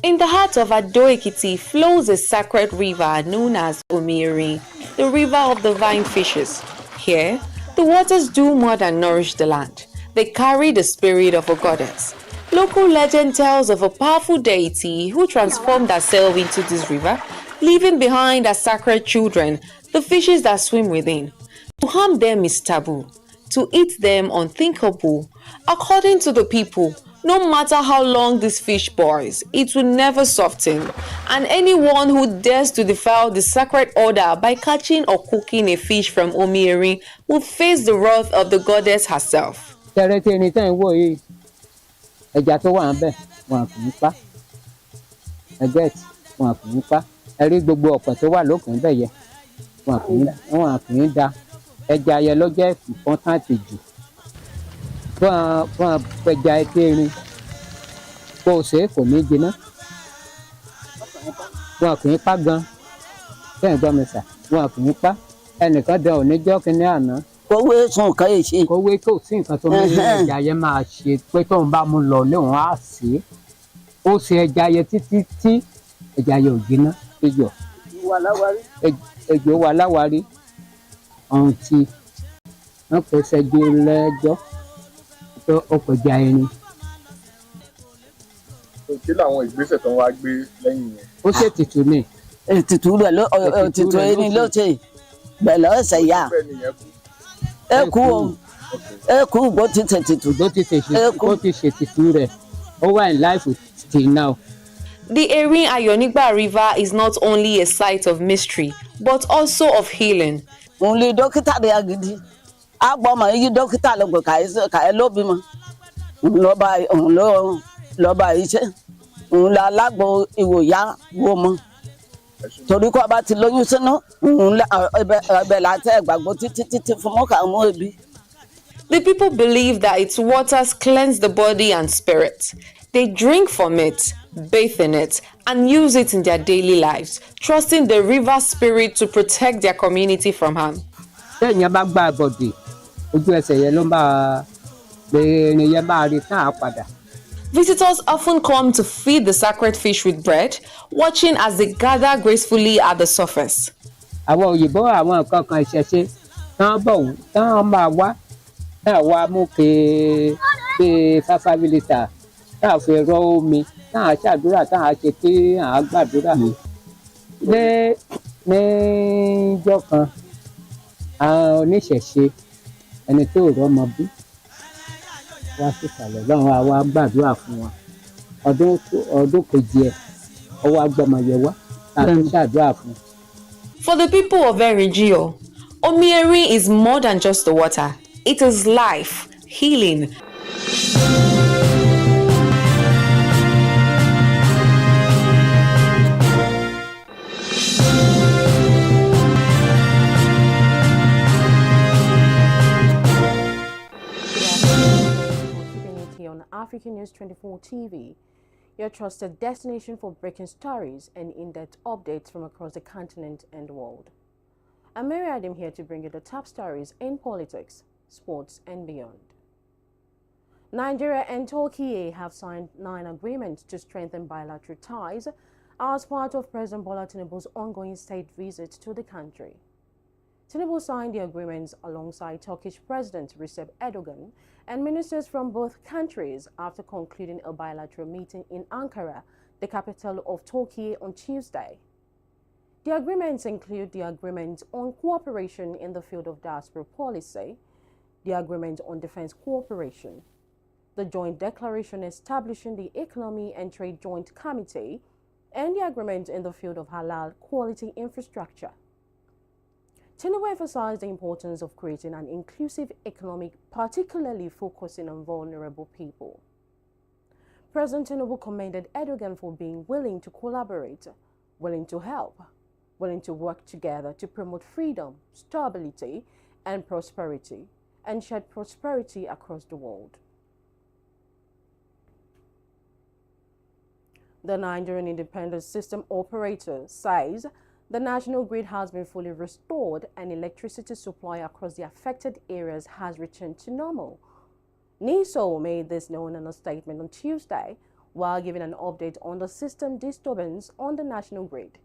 In the heart of Ado-Ekiti flows a sacred river known as Omiri, the river of divine fishes. Here, the waters do more than nourish the land. They carry the spirit of a goddess. Local legend tells of a powerful deity who transformed herself into this river, leaving behind as sacred children the fishes that swim within. To harm them is taboo. To eat them unthinkable. According to the people, no matter how long this fish boils, it will never soften. And anyone who dares to defile the sacred order by catching or cooking a fish from Omiri will face the wrath of the goddess herself. Ẹja yẹn ló jẹ́ important jù fún ẹja etérin kó o ṣe é kò ní jiná wọn kì í pa gan bẹ́ẹ̀ gbọ́ mi sà wọn kì í pa ẹnìkan dán òní jọ́ kínní àná. Kówé sùn ká yìí ṣe. Kówé kò sí nǹkan tó mú ẹja yẹn máa ṣe pé tóun bá mú lọ léwọn á sè é ó ṣe ẹja yẹn títí tí ẹja yẹn ò jiná ejò wà láwárí ohun tí wọ́n pè ṣẹ́jú lẹ́jọ́ tó ọkọ̀já ẹni. Kí làwọn ìgbésẹ̀ tó ń wá gbé lẹ́yìn yẹn? Ó ṣètìtù ni. Ètùtù rẹ̀ ló ètùtù ẹni ló ṣe bẹ̀lẹ̀ ọ̀sẹ̀ yá. Ẹ kú bó ti ṣètìtù. Bó ti ṣètìtù rẹ̀ ó wà in life till now. The Erin Ayonigba River is not only a site of mystery, but also of healing. Only dókítà de agidi. Agbọ́mọ yìí dókítà ló gbé kàí ló bímọ. Lọ́ba iṣẹ́. Òun la lágbo ìwòyá wo mọ. Torí kó bá ti lóyún sínú, ẹbẹ̀ láti ẹ̀gbàgbọ́ títí fún mọ́kà mú ebi. The people believe that its waters cleanse the body and spirit. They drink from it, bathe in it, and use it in their daily lives, trusting the river spirit to protect their community from harm. Visitors often come to feed the sacred fish with bread, watching as they gather gracefully at the surface. Tá a fi rọ omi tá a ṣàdúrà tá a ṣe tí a gbàdúrà níjọ́ kan àwọn oníṣẹ̀ṣe ẹni tó rọ́mọ bí wá sísàlẹ̀ lọ́run àwa gbàdúrà fún wa ọdún kejì ẹ̀ ọwọ́ agbọ́mọyẹ wá tá a tún ṣàdúrà fún. For the people of Erigio, Omieri is more than just the water. It is life, healing. On African News 24 TV, your trusted destination for breaking stories and in-depth updates from across the continent and the world. I'm Mary Adam here to bring you the top stories in politics, sports, and beyond. Nigeria and Turkey have signed 9 agreements to strengthen bilateral ties as part of President Bola Tinubu's ongoing state visit to the country. Tinubu signed the agreements alongside Turkish President Recep Erdogan and ministers from both countries after concluding a bilateral meeting in Ankara, the capital of Turkey, on Tuesday. The agreements include the agreement on cooperation in the field of diaspora policy, the agreement on defense cooperation, the joint declaration establishing the Economy and Trade Joint Committee, and the agreement in the field of halal quality infrastructure. Tinubu emphasized the importance of creating an inclusive economy, particularly focusing on vulnerable people. President Tinubu commended Erdogan for being willing to collaborate, willing to help, willing to work together to promote freedom, stability, and prosperity, and shared prosperity across the world. The Nigerian Independent System Operator says The national grid has been fully restored and electricity supply across the affected areas has returned to normal. NISO made this known in a statement on Tuesday while giving an update on the system disturbance on the national grid.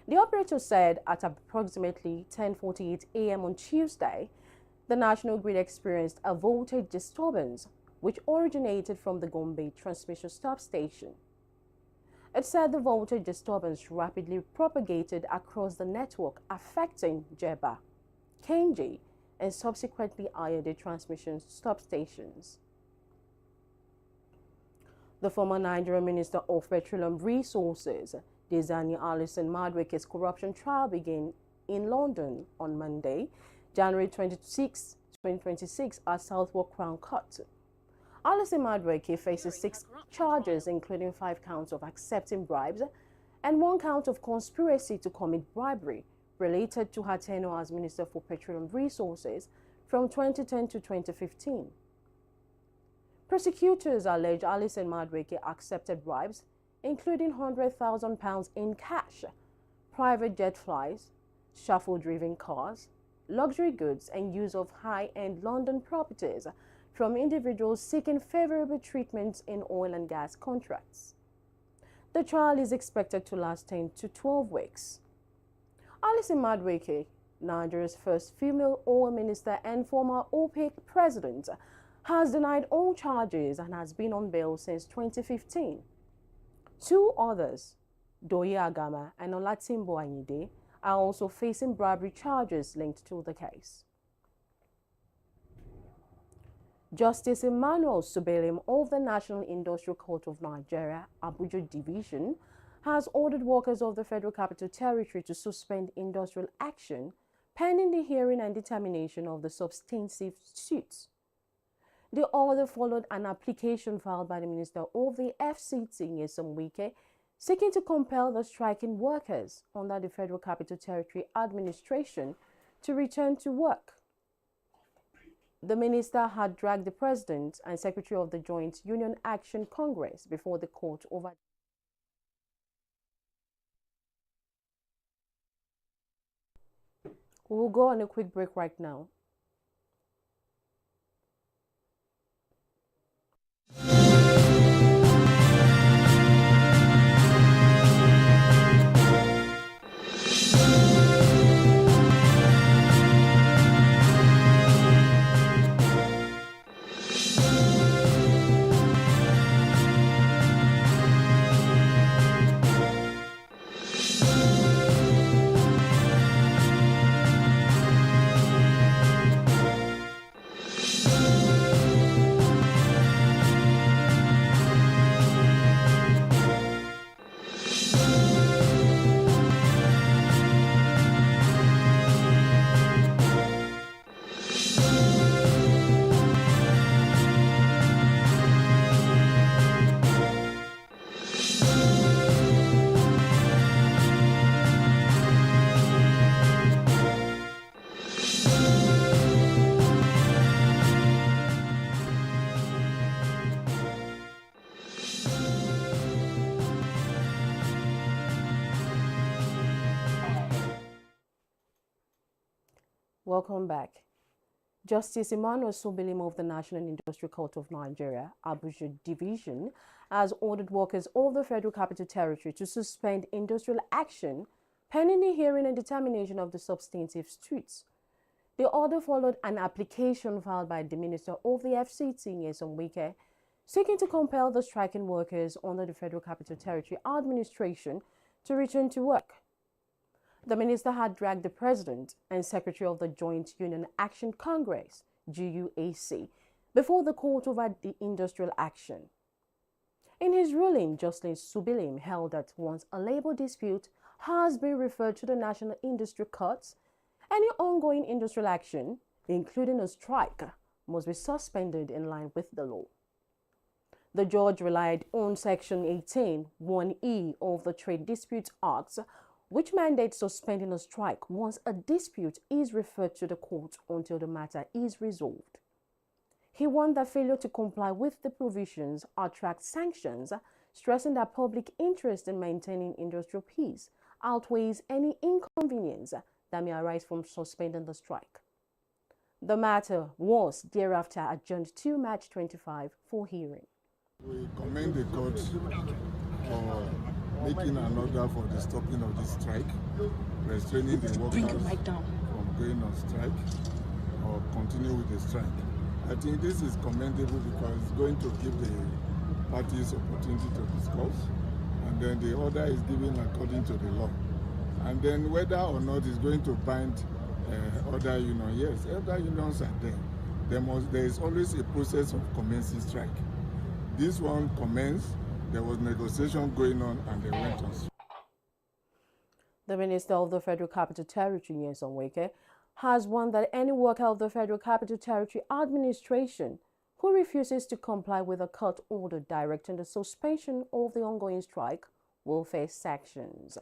The operator said at approximately 10:48 a.m. on Tuesday, the national grid experienced a voltage disturbance which originated from the Gombe transmission substation. It said the voltage disturbance rapidly propagated across the network, affecting Jeba, Kenji, and subsequently Ayode transmission substations. The former Nigerian Minister of Petroleum Resources, Diezani Alison Madueke's corruption trial began in London on Monday, January 26, 2026 at Southwark Crown Court. Alison Madueke faces 6 charges, including 5 counts of accepting bribes and 1 count of conspiracy to commit bribery related to her tenure as Minister for Petroleum Resources from 2010 to 2015. Prosecutors allege Alison Madueke accepted bribes, including £100,000 in cash, private jet flights, shuffle-driven cars, luxury goods, and use of high-end London properties from individuals seeking favorable treatments in oil and gas contracts. The trial is expected to last 10 to 12 weeks. Alison Madueke, Nigeria's first female oil minister and former OPEC president, has denied all charges and has been on bail since 2015. 2 others, Doye Agama and Olatimbo Anyide, are also facing bribery charges linked to the case. Justice Emmanuel Subelim of the National Industrial Court of Nigeria, Abuja Division, has ordered workers of the Federal Capital Territory to suspend industrial action pending the hearing and determination of the substantive suits. The order followed an application filed by the Minister of the FCTA, WIKE, seeking to compel the striking workers under the Federal Capital Territory administration to return to work. The minister had dragged the president and secretary of the Joint Union Action Congress before the court over. We will go on a quick break right now. Welcome back. Justice Emmanuel Subelim of the National Industrial Court of Nigeria, Abuja Division, has ordered workers of the Federal Capital Territory to suspend industrial action pending the hearing and determination of the substantive suits. The order followed an application filed by the Minister of the FCTA, WIKE, seeking to compel the striking workers under the Federal Capital Territory administration to return to work. The minister had dragged the president and secretary of the Joint Union Action Congress, GUAC, before the court over the industrial action. In his ruling, Justice Subelim held that once a labor dispute has been referred to the National Industrial Courts, any ongoing industrial action, including a strike, must be suspended in line with the law. The judge relied on Section 18(1)(e) of the Trade Disputes Act, which mandates suspending a strike once a dispute is referred to the court until the matter is resolved. He warned that failure to comply with the provisions attracts sanctions, stressing that public interest in maintaining industrial peace outweighs any inconvenience that may arise from suspending the strike. The matter was thereafter adjourned to March 25 for hearing. We commend the court for making an order for the stopping of the strike, restraining the workers from going on strike or continue with the strike. I think this is commendable because it's going to give the parties opportunity to discuss, and then the order is given according to the law. And then whether or not it's going to bind other unions, yes, other unions are there. There is always a process of commencing strike. This one commenced, there was negotiation going on, and they went on strike. The Minister of the Federal Capital Territory, WIKE, has warned that any worker of the Federal Capital Territory Administration who refuses to comply with a court order directing the suspension of the ongoing strike will face sanctions.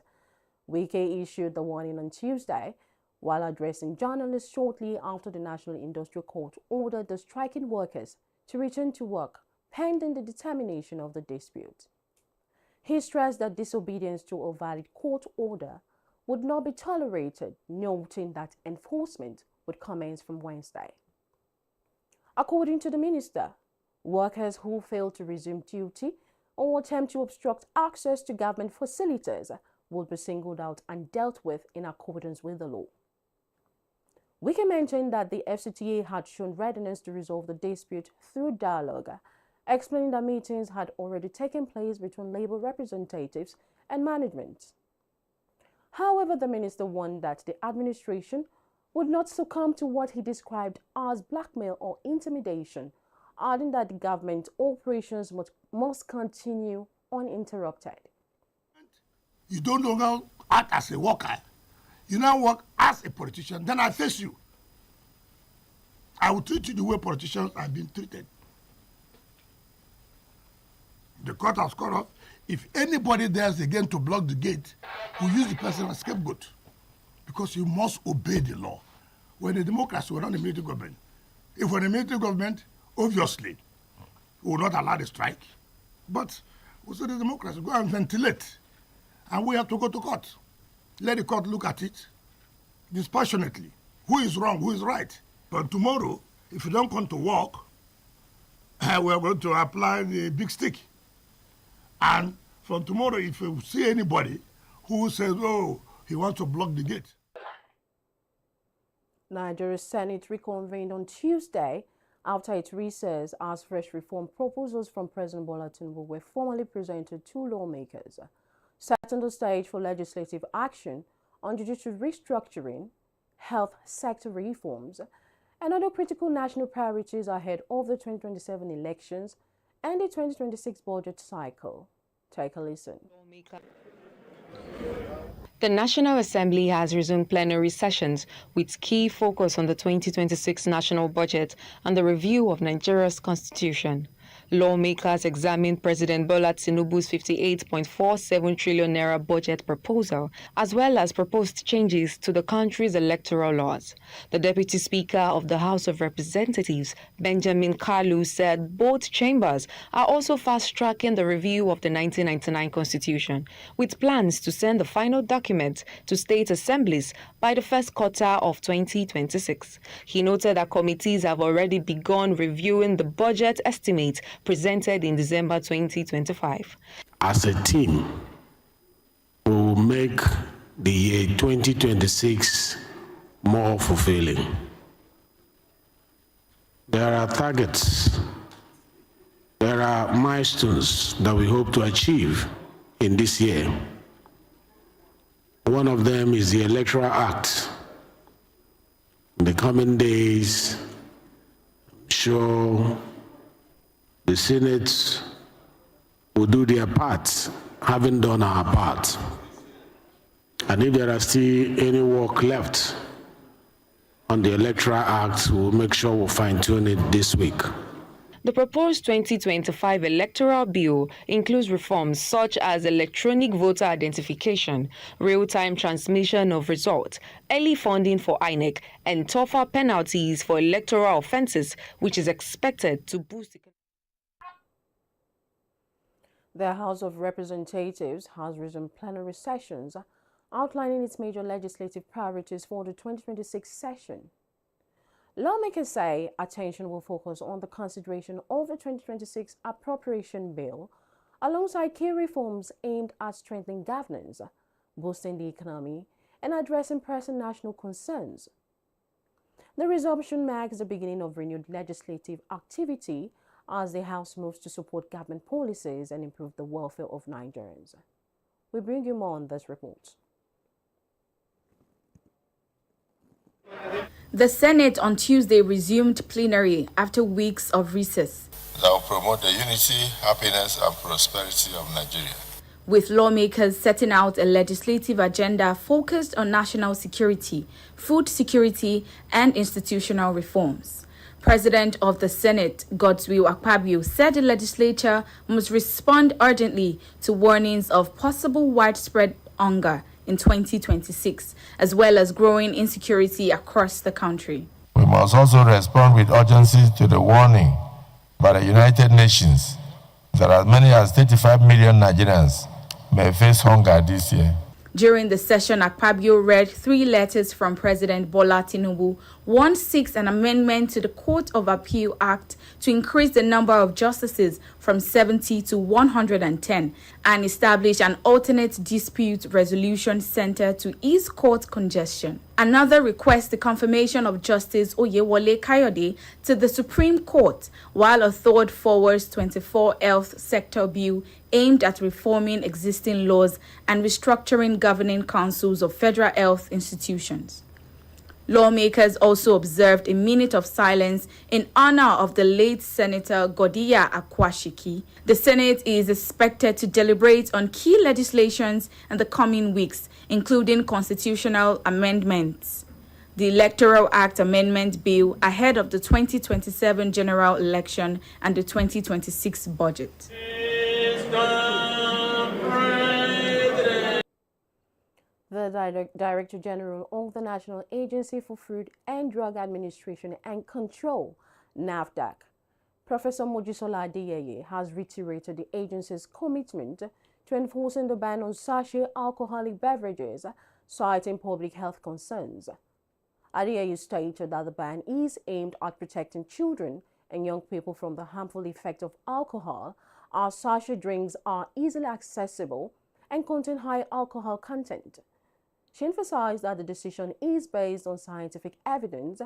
WIKE issued the warning on Tuesday while addressing journalists shortly after the National Industrial Court ordered the striking workers to return to work pending the determination of the dispute. He stressed that disobedience to a valid court order would not be tolerated, noting that enforcement would commence from Wednesday. According to the minister, workers who fail to resume duty or attempt to obstruct access to government facilities will be singled out and dealt with in accordance with the law. WIKE mentioned that the FCTA had shown readiness to resolve the dispute through dialogue, explaining that meetings had already taken place between labor representatives and management. However, the minister warned that the administration would not succumb to what he described as blackmail or intimidation, adding that the government operations must continue uninterrupted. You don't longer act as a worker. You now work as a politician. Then I face you. I will treat you the way politicians have been treated. The court has cut off. If anybody dares again to block the gate, we use the person as scapegoat, because you must obey the law. We're a democracy, we're not a military government. If we're a military government, obviously, we will not allow the strike. But we're still a democracy, go and ventilate. And we have to go to court. Let the court look at it dispassionately. Who is wrong, who is right? But tomorrow, if you don't come to work, we are going to apply the big stick. And from tomorrow, if you see anybody who says, oh, he wants to block the gate. Nigeria's Senate reconvened on Tuesday after its recess as fresh reform proposals from President Bola Tinubu were formally presented to lawmakers, setting the stage for legislative action on judicial restructuring, health sector reforms, and other critical national priorities ahead of the 2027 elections and the 2026 budget cycle. Take a listen. The National Assembly has resumed plenary sessions with key focus on the 2026 national budget and the review of Nigeria's constitution. Lawmakers examined President Bola Tinubu's 58.47 trillion naira budget proposal, as well as proposed changes to the country's electoral laws. The Deputy Speaker of the House of Representatives, Benjamin Kalu, said both chambers are also fast-tracking the review of the 1999 Constitution, with plans to send the final document to state assemblies by the first quarter of 2026. He noted that committees have already begun reviewing the budget estimates presented in December 2025. As a team, we will make the year 2026 more fulfilling. There are targets, there are milestones that we hope to achieve in this year. One of them is the Electoral Act. In the coming days, I'm sure the Senate will do their part, having done our part. And if there are still any work left on the Electoral Act, we'll make sure we'll fine-tune it this week. The proposed 2025 electoral bill includes reforms such as electronic voter identification, real-time transmission of results, early funding for INEC, and tougher penalties for electoral offences, which is expected to boost the The House of Representatives has resumed plenary sessions outlining its major legislative priorities for the 2026 session. Lawmakers say attention will focus on the consideration of the 2026 appropriation bill alongside key reforms aimed at strengthening governance, boosting the economy, and addressing pressing national concerns. The resumption marks the beginning of renewed legislative activity as the House moves to support government policies and improve the welfare of Nigerians. We bring you more on this report. The Senate on Tuesday resumed plenary after weeks of recess, that will promote the unity, happiness, and prosperity of Nigeria, with lawmakers setting out a legislative agenda focused on national security, food security, and institutional reforms. President of the Senate, Godswill Akpabio, said the legislature must respond urgently to warnings of possible widespread hunger in 2026, as well as growing insecurity across the country. We must also respond with urgency to the warning by the United Nations that as many as 35 million Nigerians may face hunger this year. During the session, Akpabio read 3 letters from President Bola TINUBU. One seeks an amendment to the Court of Appeal Act to increase the number of justices from 70 to 110 and establish an alternate dispute resolution center to ease court congestion. Another requests the confirmation of Justice Oyewole Kayode to the Supreme Court, while a third forwards 24 Health Sector Bill aimed at reforming existing laws and restructuring governing councils of federal health institutions. Lawmakers also observed a minute of silence in honor of the late Senator Godiya Akwashiki. The Senate is expected to deliberate on key legislations in the coming weeks, including constitutional amendments, the Electoral Act Amendment Bill ahead of the 2027 general election and the 2026 budget. The Director General of the National Agency for Food and Drug Administration and Control, NAFDAC, Professor Mojisola Adeyeye, has reiterated the agency's commitment to enforcing the ban on sachet alcoholic beverages, citing public health concerns. Adeyeye stated that the ban is aimed at protecting children and young people from the harmful effect of alcohol, as sachet drinks are easily accessible and contain high alcohol content. She emphasized that the decision is based on scientific evidence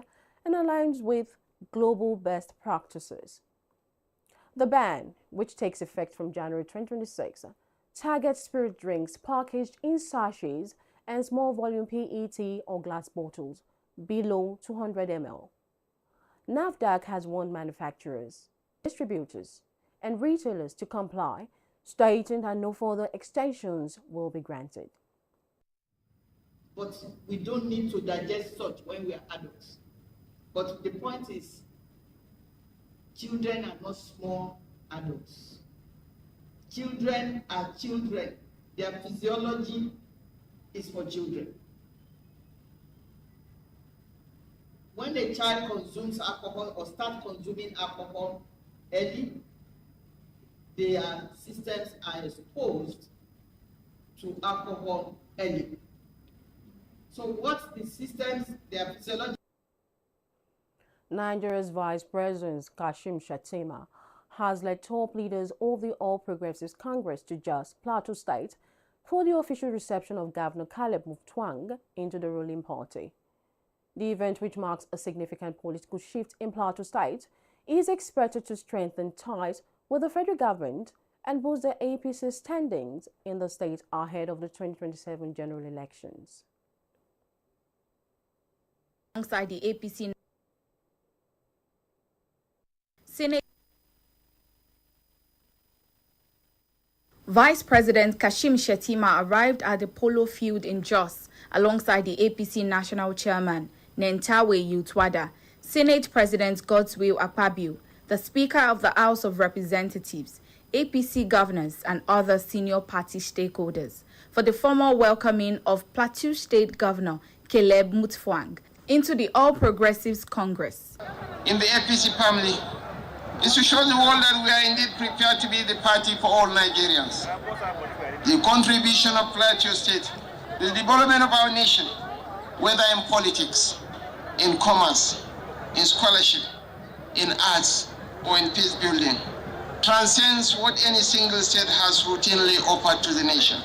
and aligns with global best practices. The ban, which takes effect from January 2026, targets spirit drinks packaged in sachets and small volume PET or glass bottles below 200 ml. NAFDAC has warned manufacturers, distributors, and retailers to comply, stating that no further extensions will be granted. But we don't need to digest such when we are adults. But the point is, children are not small adults. Children are children. Their physiology is for children. When a child consumes alcohol or starts consuming alcohol early, their systems are exposed to alcohol early. So what's the systems, their physiology? Nigeria's Vice President Kashim Shettima has led top leaders of the All Progressives Congress to Jos, Plateau State, for the official reception of Governor Caleb Mutfwang into the ruling party. The event, which marks a significant political shift in Plateau State, is expected to strengthen ties with the federal government and boost the APC's standings in the state ahead of the 2027 general elections. Alongside the APC Senate, Vice President Kashim Shettima arrived at the polo field in Jos alongside the APC National Chairman Nentawe Yutwada, Senate President Godswill Akpabio, the Speaker of the House of Representatives, APC governors, and other senior party stakeholders for the formal welcoming of Plateau State Governor Caleb Mutfwang into the All Progressives Congress. In the APC family is to show the world that we are indeed prepared to be the party for all Nigerians. The contribution of Plateau State The development of our nation, whether in politics, in commerce, in scholarship, in arts, or in peace building, transcends what any single state has routinely offered to the nation.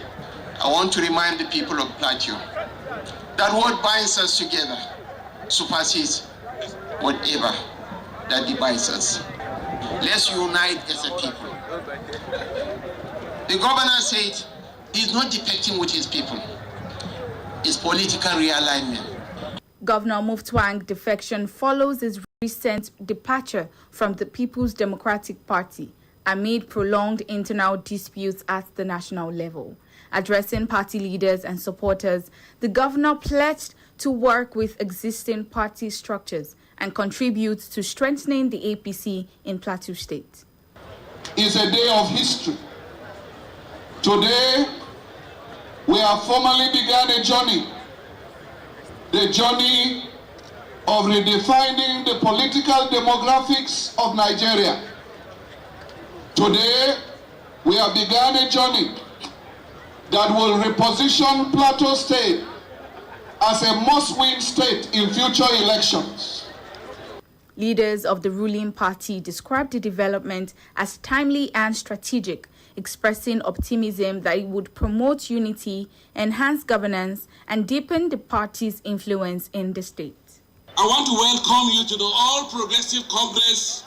I want to remind the people of Plateau that what binds us together supersedes whatever that divides us. Let's unite as a people. The governor said he's not defecting with his people. It's political realignment. Governor Mufwang's defection follows his recent departure from the People's Democratic Party amid prolonged internal disputes at the national level. Addressing party leaders and supporters, the governor pledged to work with existing party structures and contribute to strengthening the APC in Plateau State. It's a day of history. Today, we have formally begun a journey, the journey of redefining the political demographics of Nigeria. Today, we have begun a journey that will reposition Plateau State as a must-win state in future elections. Leaders of the ruling party described the development as timely and strategic, expressing optimism that it would promote unity, enhance governance, and deepen the party's influence in the state. I want to welcome you to the All Progressive Congress,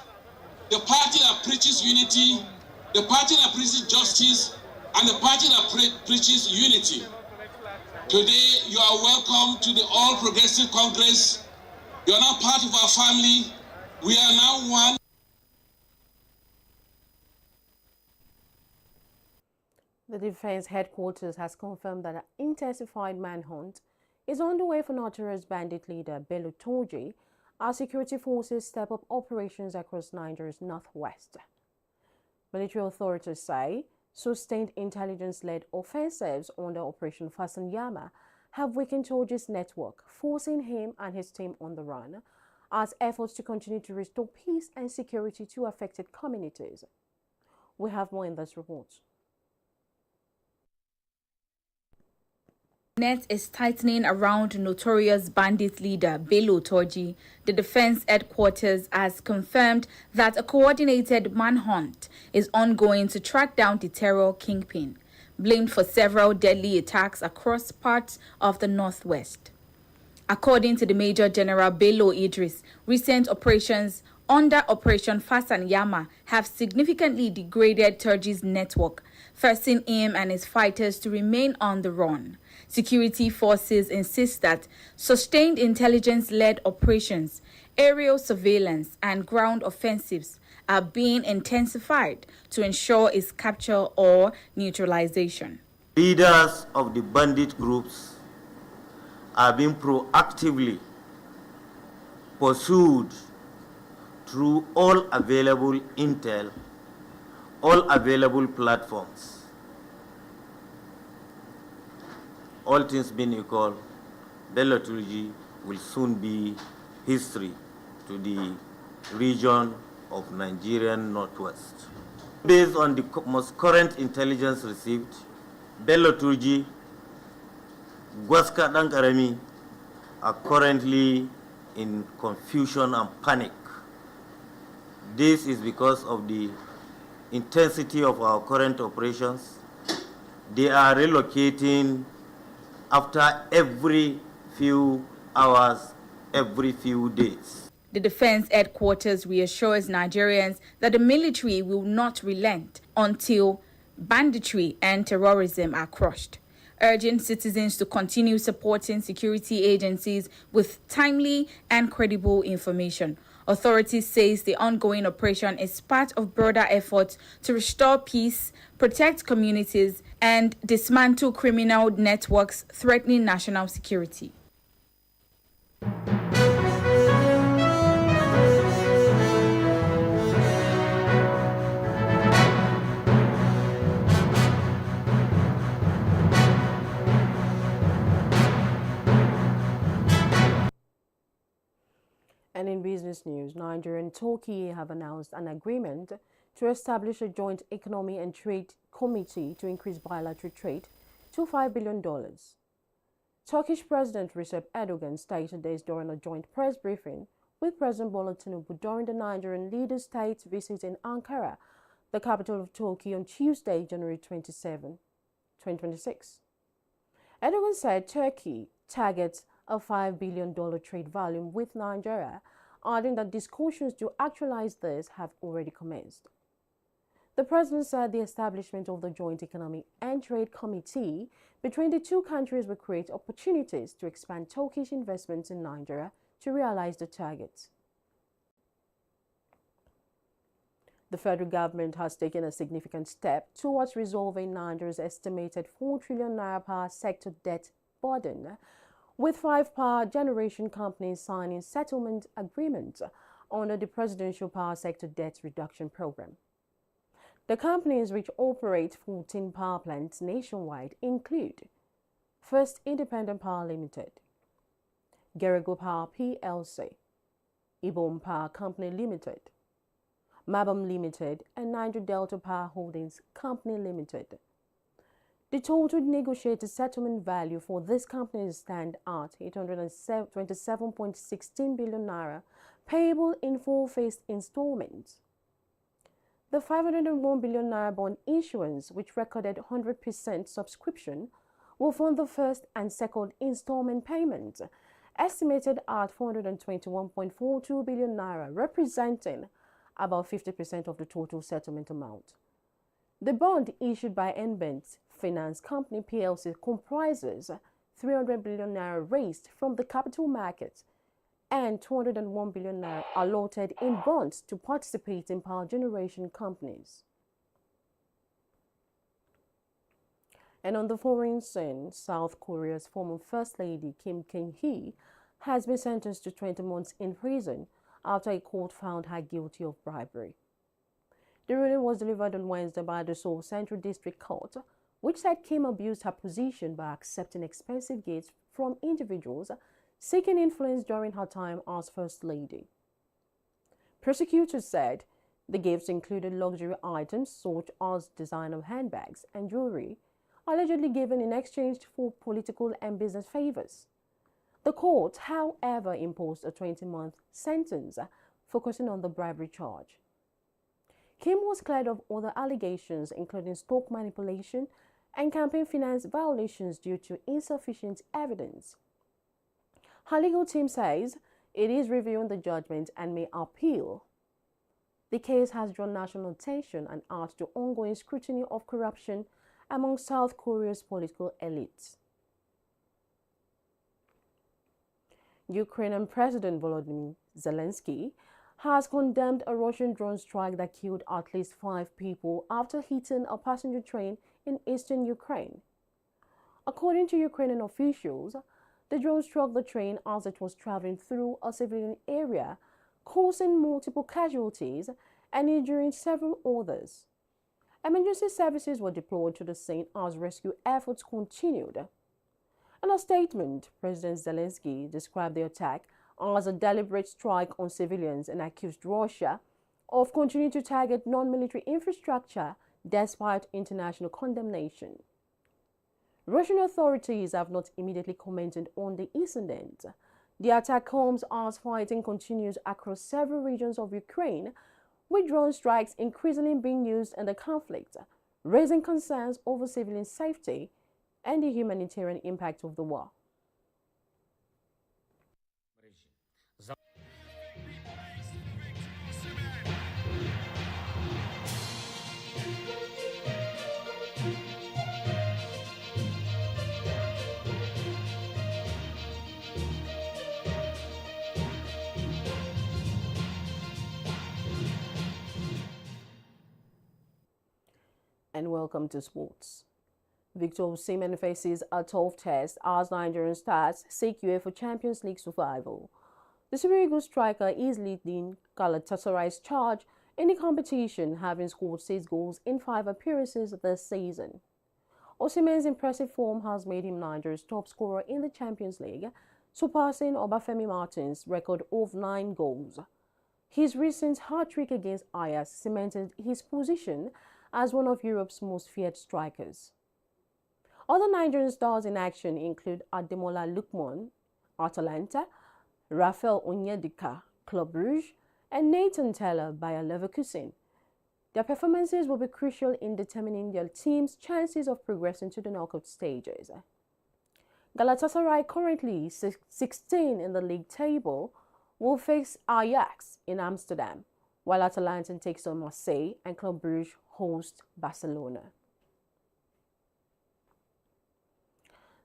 the party that preaches unity, the party that preaches justice, and the party that preaches unity. Today, you are welcome to the All Progressive Congress. You are now part of our family. We are now one. The Defense Headquarters has confirmed that an intensified manhunt is underway for notorious bandit leader Bello TURJI as security forces step up operations across Nigeria's northwest. Military authorities say sustained intelligence-led offensives under Operation Fasanyama have weakened TURJI's network, forcing him and his team on the run as efforts to continue to restore peace and security to affected communities. We have more in this report. Net is tightening around notorious bandit leader Bello TURJI. The Defense Headquarters has confirmed that a coordinated manhunt is ongoing to track down the terror kingpin, blamed for several deadly attacks across parts of the northwest. According to the Major General Bello Idris, recent operations under Operation Fasanyama have significantly degraded TURJI's network, forcing him and his fighters to remain on the run. Security forces insist that sustained intelligence-led operations, aerial surveillance, and ground offensives are being intensified to ensure its capture or neutralization. Leaders of the bandit groups are being proactively pursued through all available intel, all available platforms. All things being equal, Bello TURJI will soon be history to the region of Nigerian Northwest. Based on the most current intelligence received, Bello TURJI, Gwaska Dankarami are currently in confusion and panic. This is because of the intensity of our current operations. They are relocating after every few hours, every few days. The Defense Headquarters reassures Nigerians that the military will not relent until banditry and terrorism are crushed, urging citizens to continue supporting security agencies with timely and credible information. Authorities say the ongoing operation is part of broader efforts to restore peace, protect communities, and dismantle criminal networks threatening national security. And in business news, Nigeria and Turkey have announced an agreement to establish a joint economy and trade committee to increase bilateral trade to $5 billion. Turkish President Recep Erdogan stated this during a joint press briefing with President Bola Tinubu during the Nigerian leader's state visit in Ankara, the capital of Turkey, on Tuesday, January 27, 2026. Erdogan said Turkey targets a $5 billion trade volume with Nigeria, adding that discussions to actualize this have already commenced. The president said the establishment of the Joint Economic and Trade Committee between the two countries will create opportunities to expand Turkish investments in Nigeria to realize the targets. The federal government has taken a significant step towards resolving Nigeria's estimated 4 trillion naira power sector debt burden, with 5 power generation companies signing settlement agreements under the Presidential Power Sector Debt Reduction Program. The companies, which operate 14 power plants nationwide, include First Independent Power Limited, Gerego Power PLC, Ibom Power Company Limited, Mabam Limited, and Niger Delta Power Holdings Company Limited. The total negotiated settlement value for these companies stands at 827.16 billion naira, payable in 4 phased installments. The 501 billion naira bond issuance, which recorded 100% subscription, will fund the first and second installment payments, estimated at 421.42 billion naira, representing about 50% of the total settlement amount. The bond issued by NBank Finance Company PLC comprises 300 billion naira raised from the capital market and 201 billion naira allotted in bonds to participate in power generation companies. And on the foreign scene, South Korea's former First Lady Kim Kang-hee has been sentenced to 20 months in prison after a court found her guilty of bribery. The ruling was delivered on Wednesday by the Seoul Central District Court, which said Kim abused her position by accepting expensive gifts from individuals seeking influence during her time as First Lady. Prosecutors said the gifts included luxury items such as designer handbags and jewelry, allegedly given in exchange for political and business favors. The court, however, imposed a 20-month sentence, focusing on the bribery charge. Kim was cleared of other allegations, including stock manipulation and campaign finance violations, due to insufficient evidence. Her legal team says it is reviewing the judgment and may appeal. The case has drawn national attention and adds to ongoing scrutiny of corruption among South Korea's political elites. Ukrainian President Volodymyr Zelensky has condemned a Russian drone strike that killed at least 5 people after hitting a passenger train in eastern Ukraine. According to Ukrainian officials, the drone struck the train as it was traveling through a civilian area, causing multiple casualties and injuring several others. Emergency services were deployed to the scene as rescue efforts continued. In a statement, President Zelensky described the attack as a deliberate strike on civilians and accused Russia of continuing to target non-military infrastructure despite international condemnation. Russian authorities have not immediately commented on the incident. The attack comes as fighting continues across several regions of Ukraine, with drone strikes increasingly being used in the conflict, raising concerns over civilian safety and the humanitarian impact of the war. And welcome to sports. Victor Osimhen faces a tough test as Nigerian stars seek UEFA Champions League survival. The Super Eagles striker is leading Galatasaray's charge in the competition, having scored 6 goals in 5 appearances this season. Osimhen's impressive form has made him Nigeria's top scorer in the Champions League, surpassing Obafemi Martins' record of 9 goals. His recent hat-trick against Ajax cemented his position as one of Europe's most feared strikers. Other Nigerian stars in action include Ademola Lukman, Atalanta, Rafael Onyedika, Club Rouge, and Nathan Taylor, Bayer Leverkusen. Their performances will be crucial in determining their team's chances of progressing to the knockout stages. Galatasaray, currently 16 in the league table, will face Ajax in Amsterdam, while Atalanta takes on Marseille and Club Brugge hosts Barcelona.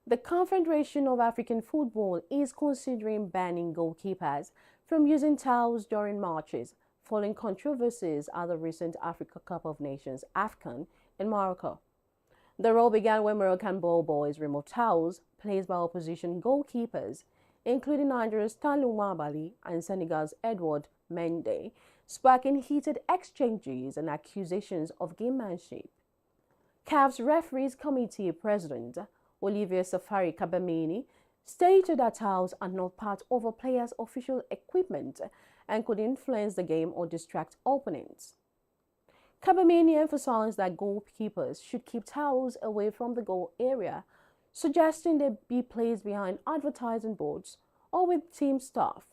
The Confederation of African Football is considering banning goalkeepers from using towels during matches, following controversies at the recent Africa Cup of Nations (AFCON) in Morocco. The rule began when Moroccan ball boys removed towels placed by opposition goalkeepers, including Nigeria's Stanley Umabali and Senegal's Edouard Mendy, sparking heated exchanges and accusations of gamemanship. CAF's Referees Committee President Olivier Safari Kabamini stated that towels are not part of a player's official equipment and could influence the game or distract opponents. Kabamini emphasized that goalkeepers should keep towels away from the goal area, suggesting they be placed behind advertising boards or with team staff.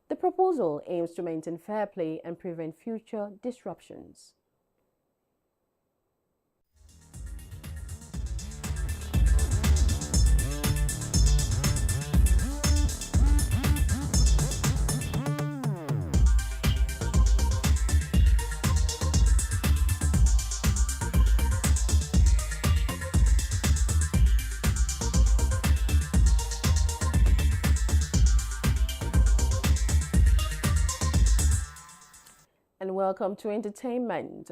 The proposal aims to maintain fair play and prevent future disruptions. And welcome to entertainment.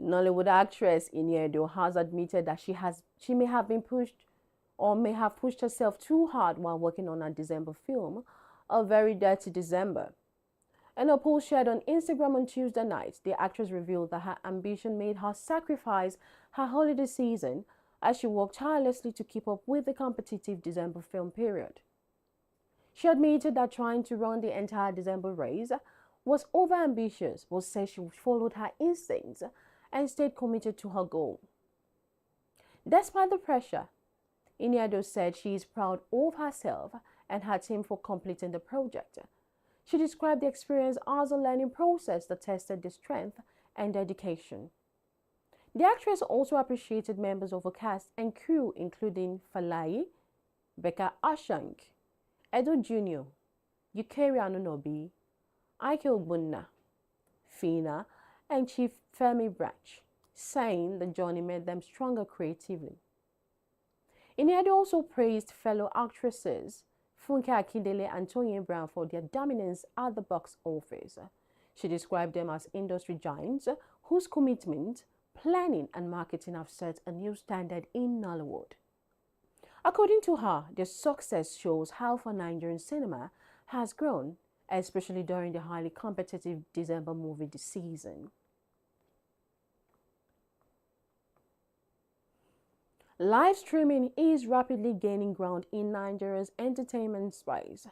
Nollywood actress Iniedo has admitted that she may have pushed herself too hard while working on her December film, A Very Dirty December. In a post shared on Instagram on Tuesday night, the actress revealed that her ambition made her sacrifice her holiday season as she worked tirelessly to keep up with the competitive December film period. She admitted that trying to run the entire December race was overambitious, but said she followed her instincts and stayed committed to her goal. Despite the pressure, Iniedo said she is proud of herself and her team for completing the project. She described the experience as a learning process that tested the strength and dedication. The actress also appreciated members of her cast and crew, including Falayi, Becca Ashank, Edo Jr., Yukari Anunobi, Ike Ogbonna, Fina, and Chief Femi Branch, saying the journey made them stronger creatively. Iniedo also praised fellow actresses Funke Akindele and Toyin Brown for their dominance at the box office. She described them as industry giants whose commitment, planning, and marketing have set a new standard in Nollywood. According to her, their success shows how far Nigerian cinema has grown, especially during the highly competitive December movie season. Live streaming is rapidly gaining ground in Nigeria's entertainment space.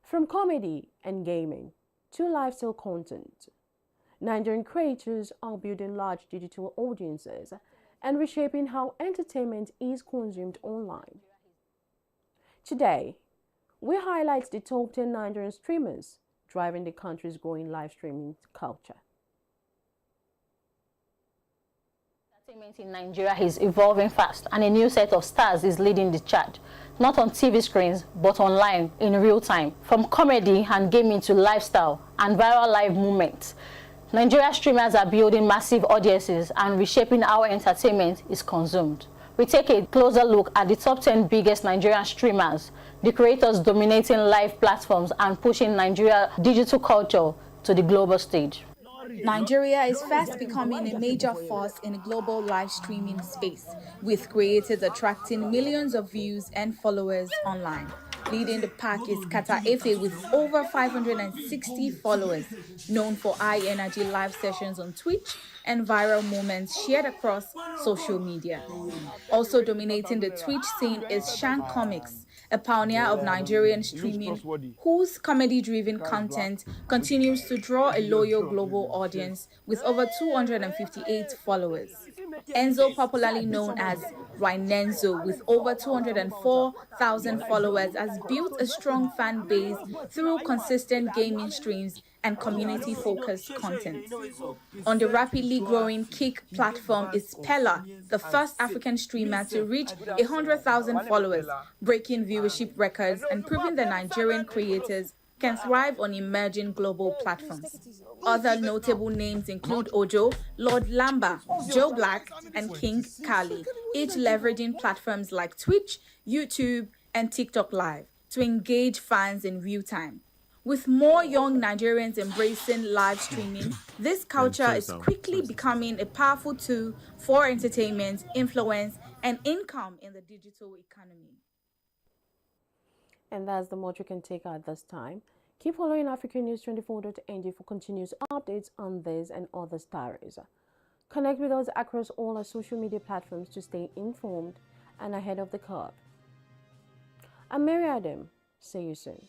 From comedy and gaming to lifestyle content, Nigerian creators are building large digital audiences and reshaping how entertainment is consumed online. Today, we highlight the top 10 Nigerian streamers driving the country's growing live streaming culture. Entertainment in Nigeria is evolving fast, and a new set of stars is leading the charge, not on TV screens, but online in real time. From comedy and gaming to lifestyle and viral live movements, Nigeria streamers are building massive audiences and reshaping how entertainment is consumed. We take a closer look at the top 10 biggest Nigerian streamers, the creators dominating live platforms and pushing Nigeria digital culture to the global stage. Nigeria is fast becoming a major force in the global live streaming space, with creators attracting millions of views and followers online. Leading the pack is Kata Efe with over 560 followers, known for high-energy live sessions on Twitch and viral moments shared across social media. Also dominating the Twitch scene is Shank Comics, a pioneer of Nigerian streaming, whose comedy-driven content continues to draw a loyal global audience with over 258 followers. Enzo, popularly known as Renenzo, with over 204,000 followers, has built a strong fan base through consistent gaming streams and community-focused content. On the rapidly growing Kick platform is Pella, the first African streamer to reach 100,000 followers, breaking viewership records and proving that Nigerian creators can thrive on emerging global platforms. Other notable names include Ojo, Lord Lamba, Joe Black, and King Kali, each leveraging platforms like Twitch, YouTube, and TikTok Live to engage fans in real time. With more young Nigerians embracing live streaming, this culture is quickly becoming a powerful tool for entertainment, influence, and income in the digital economy. And that's the much we can take at this time. Keep following africanews24.ng for continuous updates on this and other stories. Connect with us across all our social media platforms to stay informed and ahead of the curve. I'm Mary Adam. See you soon.